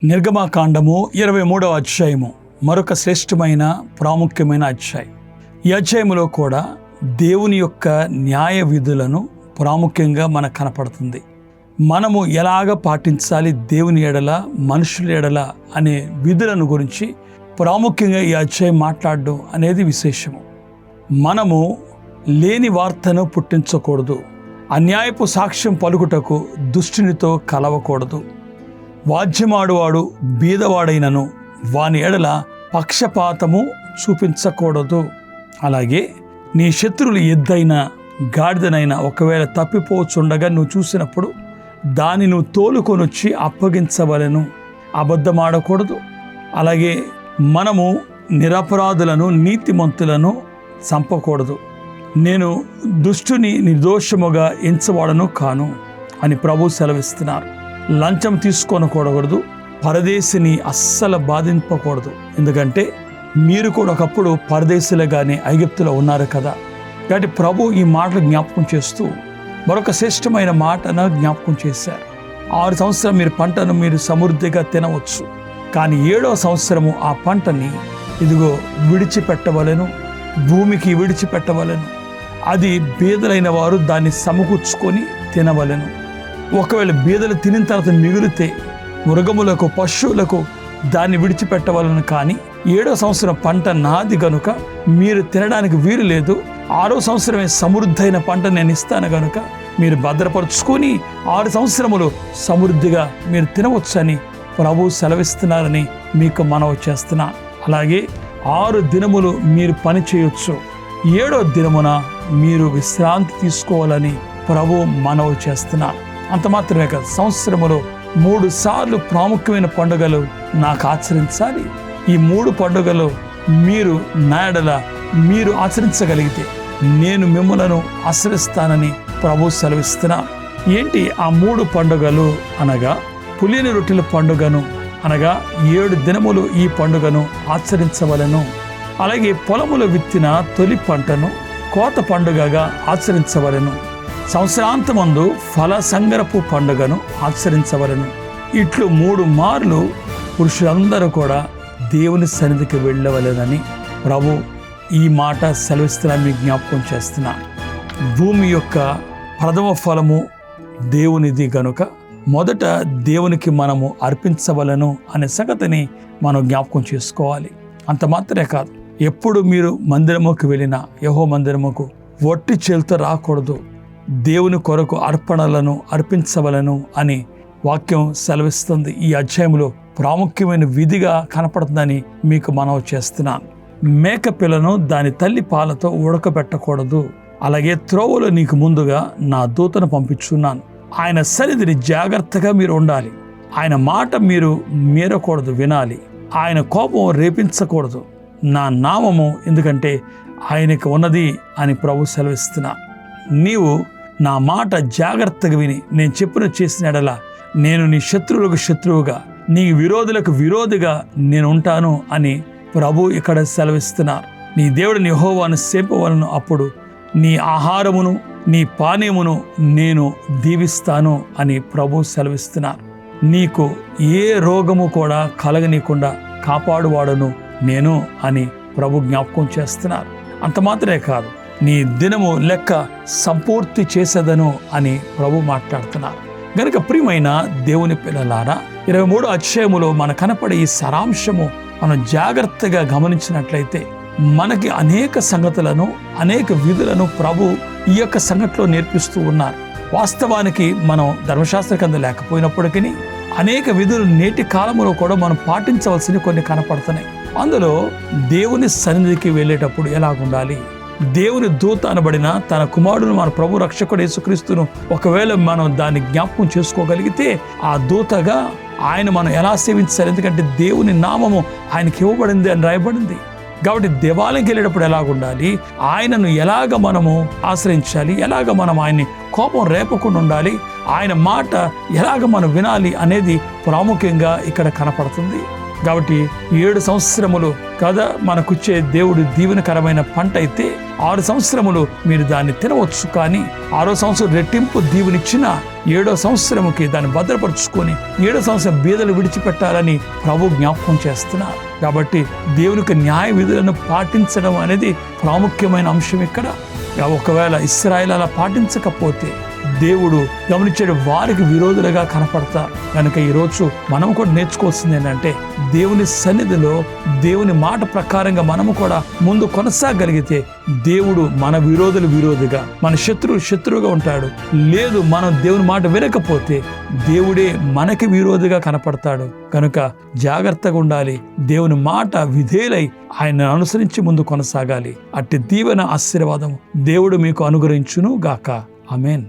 నిర్గమకాండము 23వ అధ్యాయము మరొక శ్రేష్టమైన ప్రాముఖ్యమైన అధ్యాయం. ఈ అధ్యాయములో కూడా దేవుని యొక్క న్యాయ విధులను ప్రాముఖ్యంగా మనకు కనపడుతుంది. మనము ఎలాగ పాటించాలి దేవుని ఎడల మనుషుల ఎడల అనే విధులను గురించి ప్రాముఖ్యంగా ఈ అధ్యాయం మాట్లాడడం అనేది విశేషము. మనము లేని వార్తను పుట్టించకూడదు. అన్యాయపు సాక్ష్యం పలుకుటకు దుష్టునితో కలవకూడదు. వాద్యమాడువాడు బీదవాడైనను వాని ఎడల పక్షపాతము చూపించకూడదు. అలాగే నీ శత్రువులు ఎద్దైనా గాడిదనైనా ఒకవేళ తప్పిపోచుండగా నువ్వు చూసినప్పుడు దాన్ని నువ్వు తోలుకొనొచ్చి అప్పగించవలెను. అబద్ధమాడకూడదు. అలాగే మనము నిరపరాధులను నీతిమంతులను చంపకూడదు. నేను దుష్టుని నిర్దోషముగా ఎంచవాడను కాను అని ప్రభు సెలవిస్తున్నారు. లంచం తీసుకోనకూడదు. పరదేశిని అస్సలు బాధింపకూడదు. ఎందుకంటే మీరు కూడా ఒకప్పుడు పరదేశులుగానే ఐగుప్తులో ఉన్నారు కదా. కాబట్టి ప్రభు ఈ మాటలు జ్ఞాపకం చేస్తూ మరొక శ్రేష్టమైన మాటను జ్ఞాపకం చేశారు. 6 సంవత్సరం మీరు పంటను మీరు సమృద్ధిగా తినవచ్చు, కానీ 7వ సంవత్సరము ఆ పంటని ఇదిగో విడిచిపెట్టవలెను, భూమికి విడిచిపెట్టవలెను. అది బీదలైన వారు దాన్ని సమకూర్చుకొని తినవలెను. ఒకవేళ బీదలు తినిన తర్వాత మిగిలితే మృగములకు పశువులకు దాన్ని విడిచిపెట్టవలను. కానీ 7వ సంవత్సరం పంట నాది గనుక మీరు తినడానికి వీలు లేదు. 6వ సంవత్సరమే సమృద్ధైన పంట నేను ఇస్తాను గనుక మీరు భద్రపరుచుకొని 6 సంవత్సరములు సమృద్ధిగా మీరు తినవచ్చని ప్రభు సెలవిస్తున్నారని మీకు మనవి చేస్తున్నా. అలాగే 6 దినములు మీరు పని చేయొచ్చు, 7వ దినమున మీరు విశ్రాంతి తీసుకోవాలని ప్రభు మనవి చేస్తున్నా. అంత మాత్రమే కాదు, సంవత్సరములో 3 సార్లు ప్రాముఖ్యమైన పండుగలు నాకు ఆచరించాలి. ఈ 3 పండుగలు మీరు నా ఎడల మీరు ఆచరించగలిగితే నేను మిమ్మలను ఆశ్రయిస్తానని ప్రభు సెలవిస్తున్నా. ఏంటి ఆ 3 పండుగలు అనగా, పులియని రొట్టెల పండుగను అనగా 7 దినములు ఈ పండుగను ఆచరించవలెను. అలాగే పొలములో విత్తిన తొలి పంటను కోత పండుగగా ఆచరించవలెను. సంవత్సరాంతమందు ఫల సంగరపు పండుగను ఆచరించవలెను. ఇట్లు 3 మార్లు పురుషులందరూ కూడా దేవుని సన్నిధికి వెళ్ళవలెనని ప్రభు ఈ మాట సెలవిస్తున్నా, మీకు జ్ఞాపకం చేస్తున్నా. భూమి యొక్క ప్రథమ ఫలము దేవునిది గనుక మొదట దేవునికి మనము అర్పించవలను అనే సంగతిని మనం జ్ఞాపకం చేసుకోవాలి. అంత మాత్రమే కాదు, ఎప్పుడు మీరు మందిరముకు వెళ్ళినా యెహోవా మందిరముకు ఒట్టి చేతులతో రాకూడదు. దేవుని కొరకు అర్పణలను అర్పించవలను అని వాక్యం సెలవిస్తుంది. ఈ అధ్యాయంలో ప్రాముఖ్యమైన విధిగా కనపడుతుందని మీకు మనవి చేస్తున్నాను. మేక పిల్లను దాని తల్లి పాలతో ఉడకబెట్టకూడదు. అలాగే త్రోవలో నీకు ముందుగా నా దూతను పంపించున్నాను. ఆయన సన్నిధిని జాగ్రత్తగా మీరు ఉండాలి. ఆయన మాట మీరు మీరకూడదు, వినాలి. ఆయన కోపం రేపించకూడదు. నా నామము ఎందుకంటే ఆయనకు ఉన్నది అని ప్రభు సెలవిస్తున్నా. నీవు నా మాట జాగ్రత్తగా విని నేను చెప్పిన చేసిన ఎడల నేను నీ శత్రువులకు శత్రువుగా నీ విరోధులకు విరోధిగా నేను ఉంటాను అని ప్రభు ఇక్కడ సెలవిస్తున్నారు. నీ దేవుడిని యెహోవాను సేపవలను. అప్పుడు నీ ఆహారమును నీ పానీయమును నేను దీవిస్తాను అని ప్రభు సెలవిస్తున్నారు. నీకు ఏ రోగము కూడా కలగనీయకుండా కాపాడువాడను నేను అని ప్రభు జ్ఞాపకం చేస్తున్నారు. అంత మాత్రమే కాదు, నీ దినము లెక్క సంపూర్తి చేసేదను అని ప్రభు మాట్లాడుతున్నారు. గనుక ప్రియమైన దేవుని పిల్లలారా, 23వ అధ్యాయములో మన కనపడే ఈ సారాంశము మనం జాగ్రత్తగా గమనించినట్లయితే మనకి అనేక సంగతులను అనేక విధులను ప్రభు ఈ యొక్క సంగతిలో నేర్పిస్తూ ఉన్నారు. వాస్తవానికి మనం ధర్మశాస్త్ర కింద లేకపోయినప్పటికీ అనేక విధులు నేటి కాలంలో కూడా మనం పాటించవలసినవి కొన్ని కనపడుతున్నాయి. అందులో దేవుని సన్నిధికి వెళ్ళేటప్పుడు ఎలాగుండాలి, దేవుని దూత అనబడిన తన కుమారుడు మన ప్రభు రక్షకుడు యేసుక్రీస్తును ఒకవేళ మనం దాన్ని జ్ఞాపకం చేసుకోగలిగితే ఆ దూతగా ఆయన మనం ఎలా సేవించాలి. ఎందుకంటే దేవుని నామము ఆయనకి ఇవ్వబడింది అని రాయబడింది. కాబట్టి దేవాలయంకి వెళ్ళేటప్పుడు ఎలాగుండాలి, ఆయనను ఎలాగ మనము ఆశ్రయించాలి, ఎలాగ మనం ఆయన్ని కోపం రేపకుండా ఉండాలి, ఆయన మాట ఎలాగ మనం వినాలి అనేది ప్రాముఖ్యంగా ఇక్కడ కనపడుతుంది. కాబట్టి 7 సంవత్సరములు కదా మనకుచ్చే దేవుడు దీవెనకరమైన పంట అయితే 6 సంవత్సరములు మీరు దాన్ని తినవచ్చు. కానీ 6వ సంవత్సరం రెట్టింపు దీవెనిచ్చిన 7వ సంవత్సరముకి దాన్ని భద్రపరుచుకొని 7వ సంవత్సరం బీదలు విడిచిపెట్టాలని ప్రభు జ్ఞాపకం చేస్తున్నారు. కాబట్టి దేవునికి న్యాయ విధులను పాటించడం అనేది ప్రాముఖ్యమైన అంశం ఇక్కడ. ఒకవేళ ఇశ్రాయేలు అలా పాటించకపోతే దేవుడు గమనించే వారికి విరోధులుగా కనపడతారు. కనుక ఈరోజు మనం కూడా నేర్చుకోవాల్సింది ఏంటంటే దేవుని సన్నిధిలో దేవుని మాట ప్రకారంగా మనము కూడా ముందు కొనసాగలిగితే దేవుడు మన విరోధులుగా, మన శత్రువుగా ఉంటాడు. లేదు మనం దేవుని మాట వినకపోతే దేవుడే మనకి విరోధిగా కనపడతాడు. కనుక జాగ్రత్తగా ఉండాలి. దేవుని మాట విధేయులై ఆయన అనుసరించి ముందు కొనసాగాలి. అట్టి దీవెన ఆశీర్వాదం దేవుడు మీకు అనుగ్రహించును గాక. ఆమేన్.